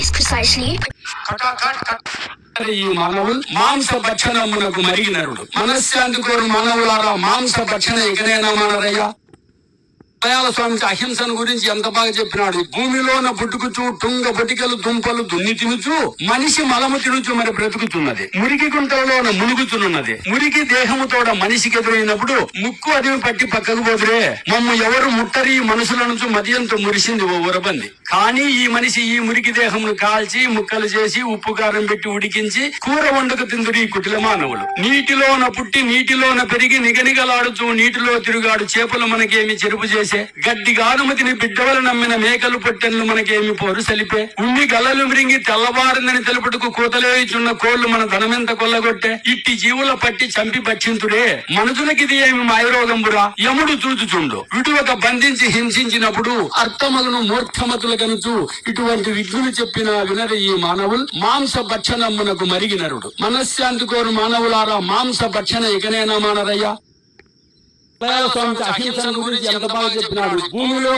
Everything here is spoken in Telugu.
precisely. ఈ మానవులు మాంస భక్షణమునకు మరిగినరుడు. మనశ్శాంతి కోరు మానవులారా మాంస భక్షణ ఎగనైనా మానరయ్యా. దయాల స్వామికి అహింసను గురించి ఎంత బాగా చెప్పినాడు. భూమిలోన పుట్టుకుచు టుంగ బటికలు దుంపలు దున్ని తినుచు మనిషి మలము తినుచు మరి బ్రతుకుతున్నది. మురికి గుంటలలోన మునుగుతున్నది. మురికి దేహముతోడ మనిషికి ఎదురైనప్పుడు ముక్కు అదిమి పట్టి పక్కకు పోదురే మమ్ము ఎవరు ముట్టరి మనుషుల నుంచి మదియంతో మురిసింది ఓ ఉరబంది. కానీ ఈ మనిషి ఈ మురికి దేహమును కాల్చి ముక్కలు చేసి ఉప్పు కారం పెట్టి ఉడికించి కూర వండుకు తిందురు ఈ కుటిల మానవులు. నీటిలోన పుట్టి నీటిలోన పెరిగి నిగనిగలాడుతూ నీటిలో తిరుగాడు చేపలు మనకేమి చెరుపు చేసి గడ్డిగా అనుమతిని బిడ్డవలు నమ్మిన మేకలు పొట్టెన్లు మనకేమి పోరు సలిపే. ఉన్ని గలలు మృంగి తెల్లవారిందని తెలుపుటకు కూతలేచున్న కోళ్లు మన ధనమెంత కొల్లగొట్టే. ఇట్టి జీవుల పట్టి చంపి భక్షింతుడే మనుషులకిది ఏమి మాయరోగంబురా. యముడు చూచుచుండు విటువక బంధించి హింసించినప్పుడు అర్థమగును మూర్ఖమతుల కనుచు ఇటువంటి విఘ్నులు చెప్పిన వినరు ఈ మానవులు. మాంస భక్షణమునకు మరిగినరుడు. మనశ్శాంతి కోరు మానవులారా మాంస భక్షణ ఇకనైనా మానరయ్యా. స్వామికి అహింసను గురించి ఎంత బాగా చెప్పినాడు. భూమిలో